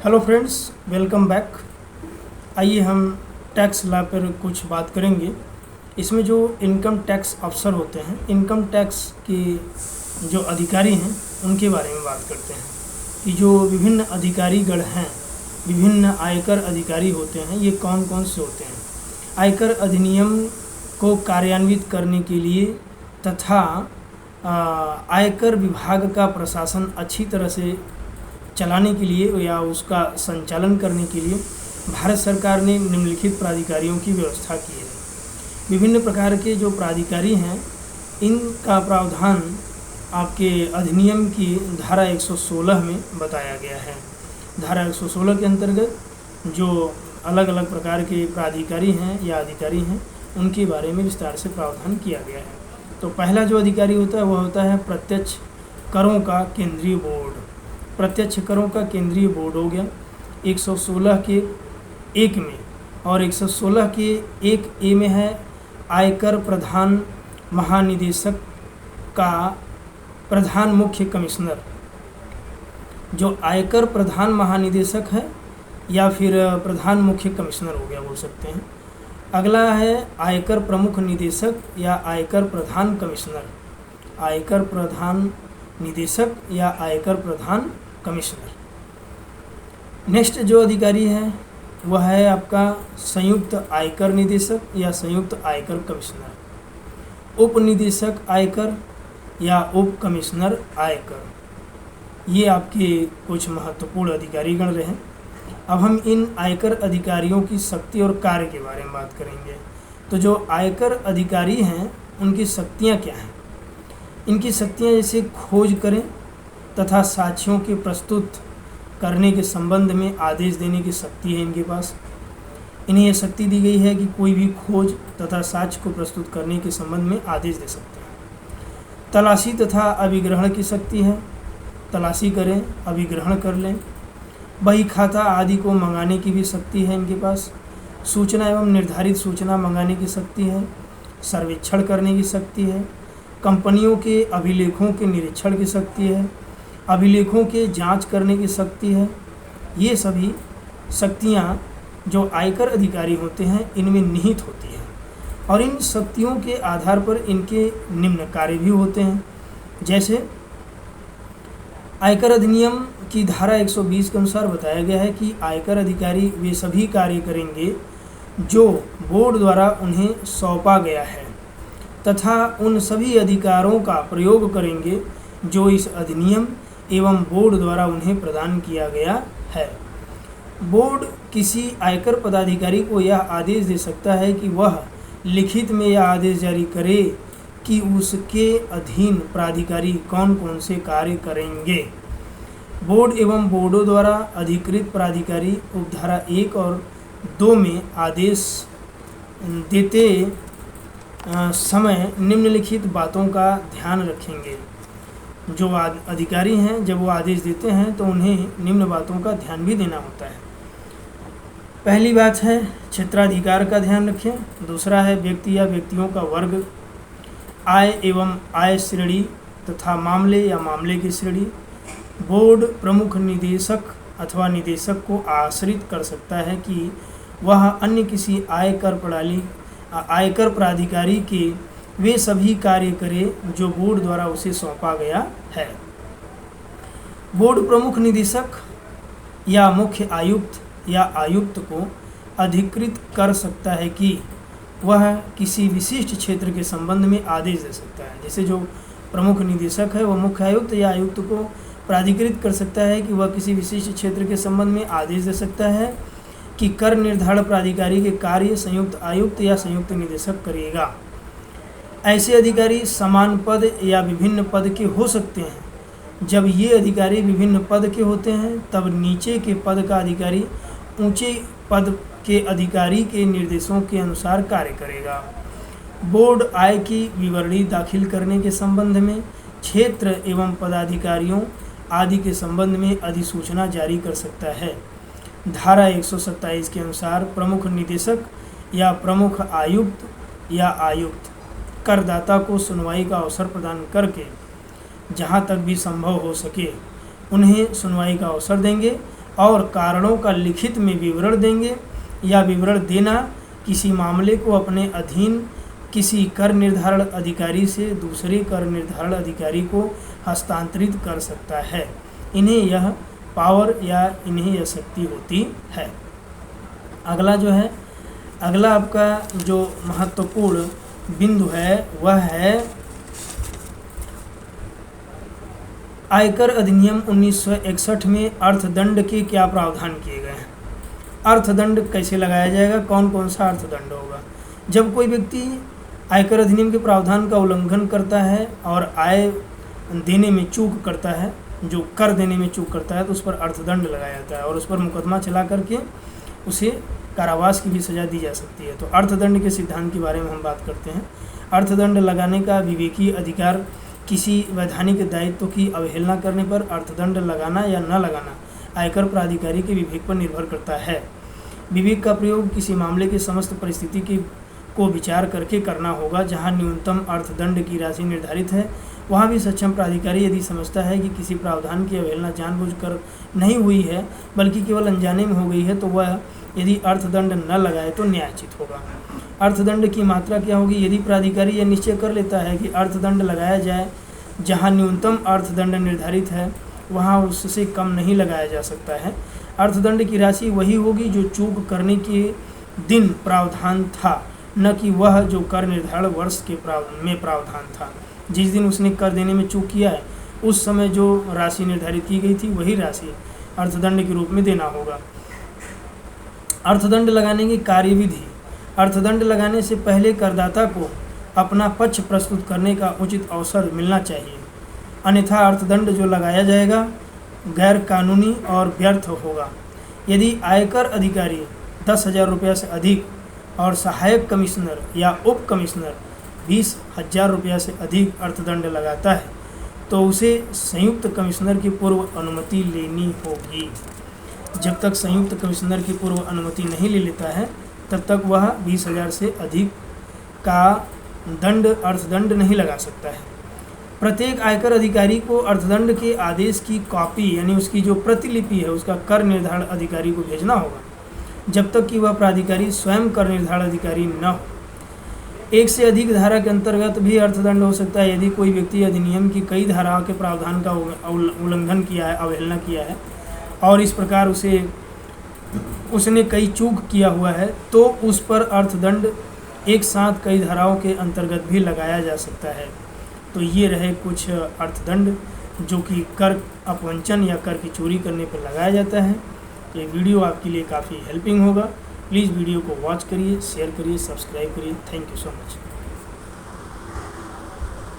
Hello friends, welcome back. आइए हम tax law पर कुछ बात करेंगे। इसमें जो इनकम टैक्स अफसर होते हैं, इनकम टैक्स के जो अधिकारी हैं, उनके बारे में बात करते हैं कि जो विभिन्न अधिकारीगण हैं, विभिन्न आयकर अधिकारी होते हैं, ये कौन कौन से होते हैं। आयकर अधिनियम को कार्यान्वित करने के लिए तथा आयकर विभाग का प्रशासन अच्छी तरह से चलाने के लिए या उसका संचालन करने के लिए भारत सरकार ने निम्नलिखित प्राधिकारियों की व्यवस्था की है। विभिन्न प्रकार के जो प्राधिकारी हैं, इनका प्रावधान आपके अधिनियम की धारा 116 में बताया गया है। धारा 116 के अंतर्गत जो अलग अलग प्रकार के प्राधिकारी हैं या अधिकारी हैं, उनके बारे में विस्तार से प्रावधान किया गया है। तो पहला जो अधिकारी होता है वह होता है प्रत्यक्ष करों का केंद्रीय बोर्ड। प्रत्यक्ष करों का केंद्रीय बोर्ड हो गया 116 के 1 में, और 116 के 1A में है आयकर प्रधान महानिदेशक का प्रधान मुख्य कमिश्नर। जो आयकर प्रधान महानिदेशक है या फिर प्रधान मुख्य कमिश्नर हो गया, बोल सकते हैं। अगला है आयकर प्रमुख निदेशक या आयकर प्रधान कमिश्नर। आयकर प्रधान निदेशक या आयकर प्रधान कमिश्नर। नेक्स्ट जो अधिकारी है वह है आपका संयुक्त आयकर निदेशक या संयुक्त आयकर कमिश्नर। उप निदेशक आयकर या उप कमिश्नर आयकर, ये आपके कुछ महत्वपूर्ण अधिकारीगण रहे। अब हम इन आयकर अधिकारियों की शक्ति और कार्य के बारे में बात करेंगे। तो जो आयकर अधिकारी हैं, उनकी शक्तियाँ क्या हैं। इनकी शक्तियाँ जैसे खोज करें तथा साक्ष्यों के प्रस्तुत करने के संबंध में आदेश देने की शक्ति है इनके पास। इन्हें यह शक्ति दी गई है कि कोई भी खोज तथा साक्ष्य को प्रस्तुत करने के संबंध में आदेश दे सकते हैं। तलाशी तथा अभिग्रहण की शक्ति है, तलाशी करें, अभिग्रहण कर लें। बही खाता आदि को मंगाने की भी शक्ति है इनके पास। सूचना एवं निर्धारित सूचना मंगाने की शक्ति है। सर्वेक्षण करने की शक्ति है। कंपनियों के अभिलेखों के निरीक्षण की शक्ति है। अभिलेखों के जांच करने की शक्ति है। ये सभी शक्तियाँ जो आयकर अधिकारी होते हैं, इनमें निहित होती हैं, और इन शक्तियों के आधार पर इनके निम्न कार्य भी होते हैं। जैसे आयकर अधिनियम की धारा 120 के अनुसार बताया गया है कि आयकर अधिकारी वे सभी कार्य करेंगे जो बोर्ड द्वारा उन्हें सौंपा गया है, तथा उन सभी अधिकारों का प्रयोग करेंगे जो इस अधिनियम एवं बोर्ड द्वारा उन्हें प्रदान किया गया है। बोर्ड किसी आयकर पदाधिकारी को यह आदेश दे सकता है कि वह लिखित में यह आदेश जारी करे कि उसके अधीन प्राधिकारी कौन कौन से कार्य करेंगे। बोर्ड एवं बोर्डों द्वारा अधिकृत प्राधिकारी उपधारा 1 और 2 में आदेश देते समय निम्नलिखित बातों का ध्यान रखेंगे। जो अधिकारी हैं, जब वो आदेश देते हैं तो उन्हें निम्न बातों का ध्यान भी देना होता है। पहली बात है क्षेत्राधिकार का ध्यान रखें। दूसरा है व्यक्ति या व्यक्तियों का वर्ग, आय एवं आय श्रेणी तथा मामले या मामले की श्रेणी। बोर्ड प्रमुख निदेशक अथवा निदेशक को आश्रित कर सकता है कि वह अन्य किसी आयकर प्राधिकारी के वे सभी कार्य करे जो बोर्ड द्वारा उसे सौंपा गया है। बोर्ड प्रमुख निदेशक या मुख्य आयुक्त या आयुक्त को अधिकृत कर सकता है कि वह किसी विशिष्ट क्षेत्र के संबंध में आदेश दे सकता है। जैसे जो प्रमुख निदेशक है वह मुख्य आयुक्त या आयुक्त को प्राधिकृत कर सकता है कि वह किसी विशिष्ट क्षेत्र के संबंध में आदेश दे सकता है कि कर निर्धारण प्राधिकारी के कार्य संयुक्त आयुक्त या संयुक्त निदेशक करेगा। ऐसे अधिकारी समान पद या विभिन्न पद के हो सकते हैं। जब ये अधिकारी विभिन्न पद के होते हैं, तब नीचे के पद का अधिकारी ऊंचे पद के अधिकारी के निर्देशों के अनुसार कार्य करेगा। बोर्ड आय की विवरणी दाखिल करने के संबंध में क्षेत्र एवं पदाधिकारियों आदि के संबंध में अधिसूचना जारी कर सकता है। धारा 127 के अनुसार प्रमुख निदेशक या प्रमुख आयुक्त या आयुक्त करदाता को सुनवाई का अवसर प्रदान करके जहाँ तक भी संभव हो सके उन्हें सुनवाई का अवसर देंगे और कारणों का लिखित में विवरण देंगे या विवरण देना किसी मामले को अपने अधीन किसी कर निर्धारण अधिकारी से दूसरे कर निर्धारण अधिकारी को हस्तांतरित कर सकता है। इन्हें यह पावर या इन्हें यह शक्ति होती है। अगला जो है, अगला आपका जो महत्वपूर्ण बिंदु है वह है आयकर अधिनियम 1961 में अर्थदंड के क्या प्रावधान किए गए हैं। अर्थदंड कैसे लगाया जाएगा, कौन कौन सा अर्थदंड होगा। जब कोई व्यक्ति आयकर अधिनियम के प्रावधान का उल्लंघन करता है और आय देने में चूक करता है, जो कर देने में चूक करता है, तो उस पर अर्थदंड लगाया जाता है और उस पर मुकदमा चला करके उसे कारावास की भी सज़ा दी जा सकती है। तो अर्थदंड के सिद्धांत के बारे में हम बात करते हैं। अर्थदंड लगाने का विवेकीय अधिकार किसी वैधानिक दायित्व की अवहेलना करने पर अर्थदंड लगाना या न लगाना आयकर प्राधिकारी के विवेक पर निर्भर करता है। विवेक का प्रयोग किसी मामले की समस्त परिस्थिति को विचार करके करना होगा। जहां न्यूनतम अर्थदंड की राशि निर्धारित है, वहां भी सक्षम प्राधिकारी यदि समझता है कि किसी प्रावधान की अवहेलना जानबूझकर नहीं हुई है बल्कि केवल अनजाने में हो गई है, तो वह यदि अर्थदंड न लगाए तो न्यायोचित होगा। अर्थदंड की मात्रा क्या होगी। यदि प्राधिकारी यह निश्चय कर लेता है कि अर्थदंड लगाया जाए, जहां न्यूनतम अर्थदंड निर्धारित है वहां उससे कम नहीं लगाया जा सकता है। अर्थदंड की राशि वही होगी जो चूक करने के दिन प्रावधान था, न कि वह जो कर निर्धारण वर्ष के प्रावधान था। जिस दिन उसने कर देने में चूक किया है उस समय जो राशि निर्धारित की गई थी वही राशि अर्थदंड के रूप में देना होगा। अर्थदंड लगाने की कार्यविधि। अर्थदंड लगाने से पहले करदाता को अपना पक्ष प्रस्तुत करने का उचित अवसर मिलना चाहिए, अन्यथा अर्थदंड जो लगाया जाएगा गैर कानूनी और व्यर्थ होगा। यदि आयकर अधिकारी 10,000 रुपये से अधिक और सहायक कमिश्नर या उप कमिश्नर 20,000 रुपये से अधिक अर्थदंड लगाता है तो उसे संयुक्त कमिश्नर की पूर्व अनुमति लेनी होगी। जब तक संयुक्त कमिश्नर की पूर्व अनुमति नहीं ले लेता है तब तक वह 20,000 से अधिक का अर्थदंड नहीं लगा सकता है। प्रत्येक आयकर अधिकारी को अर्थदंड के आदेश की कॉपी यानी उसकी जो प्रतिलिपि है उसका कर निर्धारण अधिकारी को भेजना होगा, जब तक कि वह प्राधिकारी स्वयं कर निर्धारण अधिकारी न हो। एक से अधिक धारा के अंतर्गत भी अर्थदंड हो सकता है। यदि कोई व्यक्ति अधिनियम की कई धाराओं के प्रावधान का उल्लंघन किया है, अवहेलना किया है और इस प्रकार उसने कई चूक किया हुआ है, तो उस पर अर्थदंड एक साथ कई धाराओं के अंतर्गत भी लगाया जा सकता है। तो ये रहे कुछ अर्थदंड जो कि कर अपवंचन या कर की चोरी करने पर लगाया जाता है। ये वीडियो आपके लिए काफ़ी हेल्पिंग होगा। प्लीज़ वीडियो को वॉच करिए, शेयर करिए, सब्सक्राइब करिए। Thank you so much.